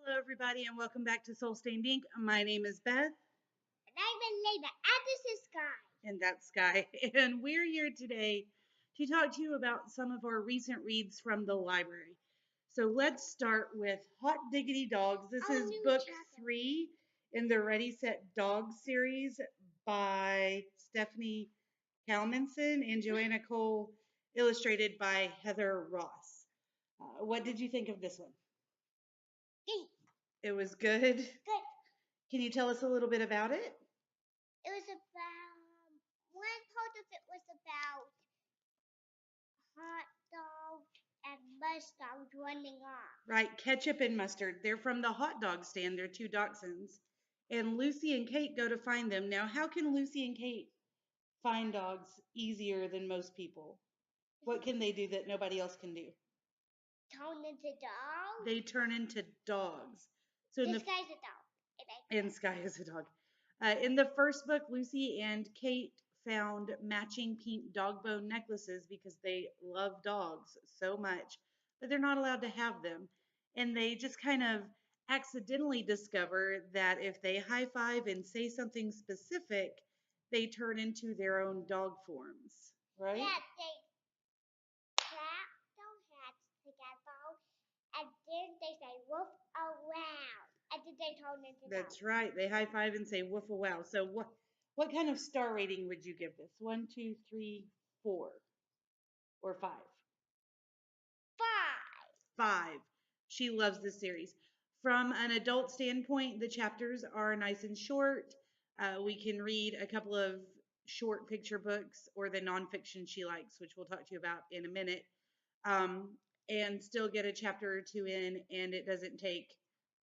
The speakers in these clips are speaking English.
Hello, everybody, and welcome back to Soul Stained Ink. My name is Beth, And I'm Alayna, and this is Sky. and that's Sky, and we're here today to talk to you about some of our recent reads from the library. So let's start with Hot Diggity Dogs. This is book 3 in the Ready Set Dogs series by Stephanie Kalmanson and Joanna Cole, illustrated by Heather Ross. What did you think of this one? Good. It was good. Good. Can you tell us a little bit about it? It was about, one part of it was about hot dogs and mustard running off. Right, ketchup and mustard. They're from the hot dog stand. They're two dachshunds. And Lucy and Kate go to find them. Now, how can Lucy and Kate find dogs easier than most people? What can they do that nobody else can do? Turn into dogs? They turn into dogs. So this guy's a dog. And Sky is a dog. In the first book, Lucy and Kate found matching pink dog bone necklaces because they love dogs so much, but they're not allowed to have them. And they just kind of accidentally discover that if they high five and say something specific, they turn into their own dog forms, right? Yeah, they clap their hands together, and then they say woof around. And then they turn into That's dogs. right. They high five and say woof a wow. So what kind of star rating would you give this? 1, 2, 3, 4, or 5? 5. She loves this series. From an adult standpoint, the chapters are nice and short. We can read a couple of short picture books or the nonfiction she likes, which we'll talk to you about in a minute, and still get a chapter or two in, and it doesn't take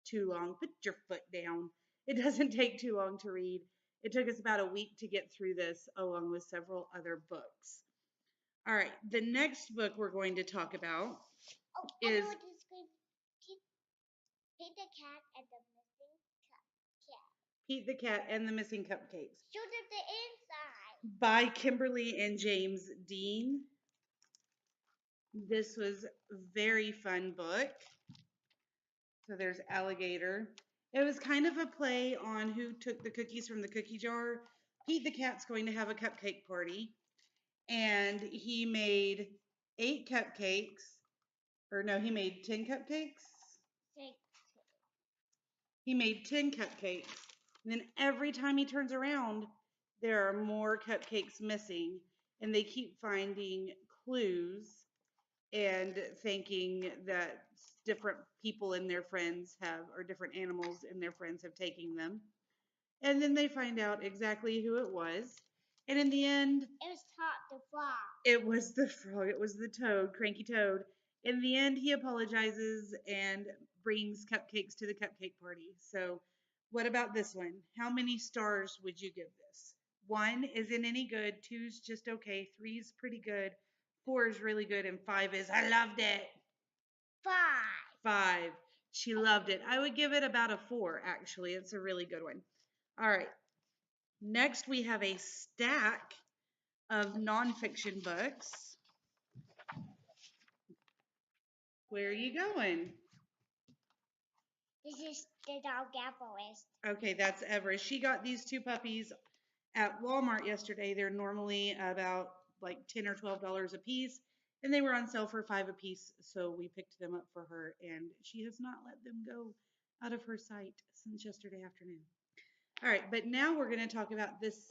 too long. Put your foot down. It doesn't take too long to read. It took us about a week to get through this, along with several other books. All right, the next book we're going to talk about is Pete the Cat and the Missing Cupcake. Pete the Cat and the Missing Cupcakes. Show them the inside. By Kimberly and James Dean. This was a very fun book. So there's Alligator. It was kind of a play on who took the cookies from the cookie jar. Pete the Cat's going to have a cupcake party, and he made 8 cupcakes. Or no, he made 10 cupcakes. He made 10 cupcakes. And then every time he turns around, there are more cupcakes missing. And they keep finding clues and thinking that different people and their friends have, or different animals and their friends have taken them. And then they find out exactly who it was. And in the end, it was the frog. It was the frog. It was the toad, Cranky Toad. In the end, he apologizes and brings cupcakes to the cupcake party. So, what about this one? How many stars would you give this? 1 isn't any good, 2's just okay, 3's pretty good, 4 is really good, and 5 is I loved it. 5. She loved it. I would give it about a 4, actually. It's a really good one. All right. Next, we have a stack of nonfiction books. Where are you going? This is the dog Everest. Okay, that's Everest. She got these 2 puppies at Walmart yesterday. They're normally about like $10 or $12 a piece, and they were on sale for $5 a piece, so we picked them up for her, and she has not let them go out of her sight since yesterday afternoon. All right, but now we're going to talk about this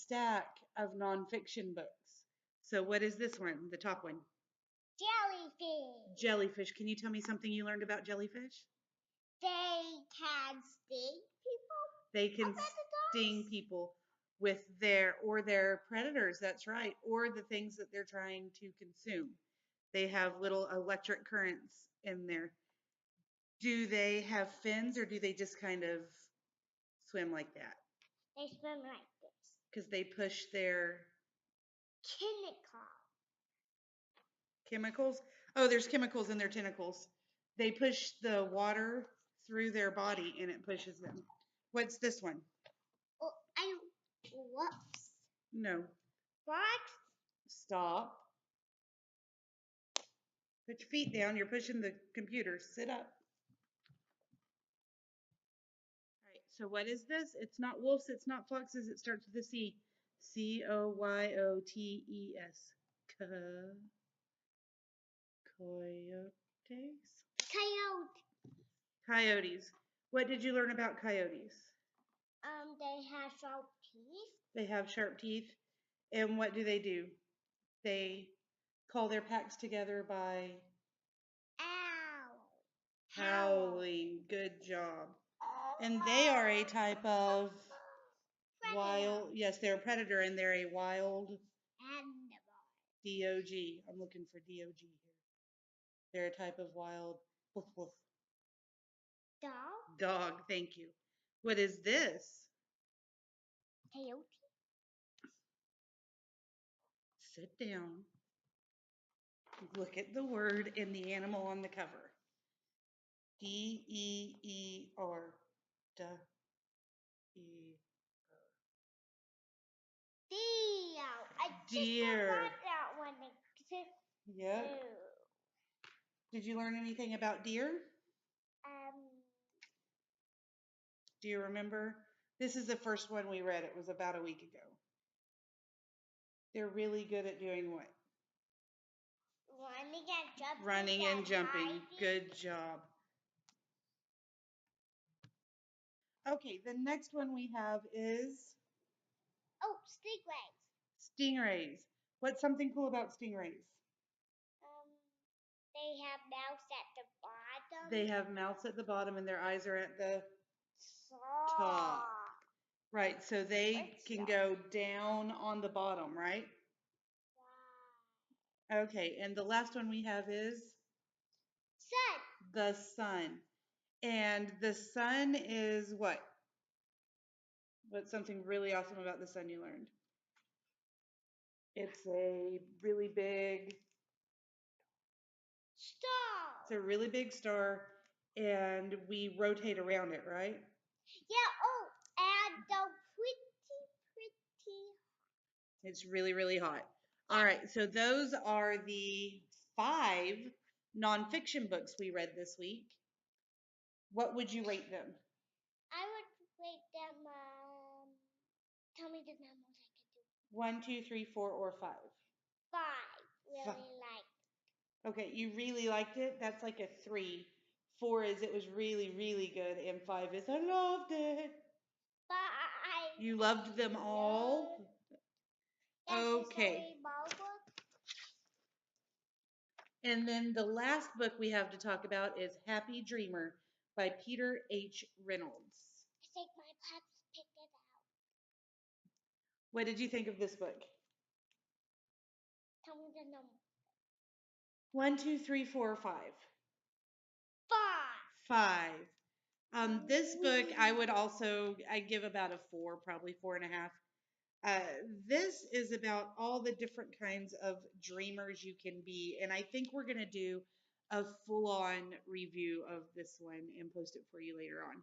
stack of nonfiction books. So what is this one, the top one? Jellyfish. Jellyfish. Can you tell me something you learned about jellyfish? They can sting people. They can sting people with their predators, that's right, or the things that they're trying to consume. They have little electric currents in there. Do they have fins, or do they just kind of swim like that? They swim like this. Because they push their chemicals? Oh, there's chemicals in their tentacles. They push the water through their body and it pushes them. What's this one? Oh, whoops. No. What? Stop. Put your feet down. You're pushing the computer. Sit up. All right. So what is this? It's not wolves. It's not foxes. It starts with a C. Coyotes. Coyotes. Coyote. Coyotes. What did you learn about coyotes? They have sharp teeth. They have sharp teeth. And what do? They call their packs together by howling. Good job. And they are a type of wild, yes, they're a predator and they're a wild DOG. I'm looking for DOG here. They're a type of wild woof woof. Dog, thank you. What is this? Coyote. Sit down. Look at the word and the animal on the cover. D-E-E-R. Deer. I just Deer. forgot that one. Yep. Did you learn anything about deer? Do you remember? This is the first one we read. It was about a week ago. They're really good at doing what? Running and jumping. Running and jumping. Good job. Okay, the next one we have is stingrays. stingrays. What's something cool about stingrays? They have mouths at the bottom. They have mouths at the bottom and their eyes are at the top. Right, so they can go down on the bottom, right? Okay, and the last one we have is sun. The sun. And the sun is what? What's something really awesome about the sun you learned? It's a really big star. It's a really big star, and we rotate around it, right? Yeah. Oh, and pretty. It's really, really hot. Yeah. All right, so those are the 5 nonfiction books we read this week. What would you rate them? I would rate them. Tell me the numbers I can do. 1, 2, 3, 4, or 5. 5. Really liked. Okay, you really liked it. That's like a 3. 4 is it was really, really good, and 5 is I loved it. You loved them all? Yes, okay. And then the last book we have to talk about is Happy Dreamer by Peter H. Reynolds. I think my pups picked it out. What did you think of this book? Tell me the number. 1, 2, 3, 4, or 5? 5. 5. This book I give about a 4, probably 4.5. This is about all the different kinds of dreamers you can be, and I think we're going to do a full-on review of this one and post it for you later on.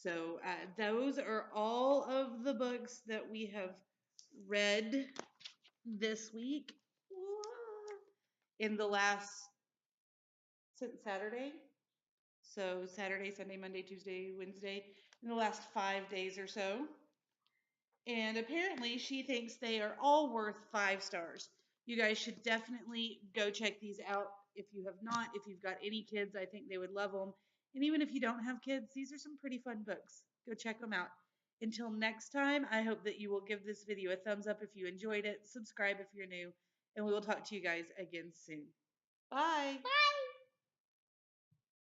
So those are all of the books that we have read this week in the last, since Saturday. So Saturday, Sunday, Monday, Tuesday, Wednesday, in the last 5 days or so. And apparently she thinks they are all worth 5 stars. You guys should definitely go check these out if you have not. If you've got any kids, I think they would love them. And even if you don't have kids, these are some pretty fun books. Go check them out. Until next time, I hope that you will give this video a thumbs up if you enjoyed it, subscribe if you're new, and we will talk to you guys again soon. Bye. Bye.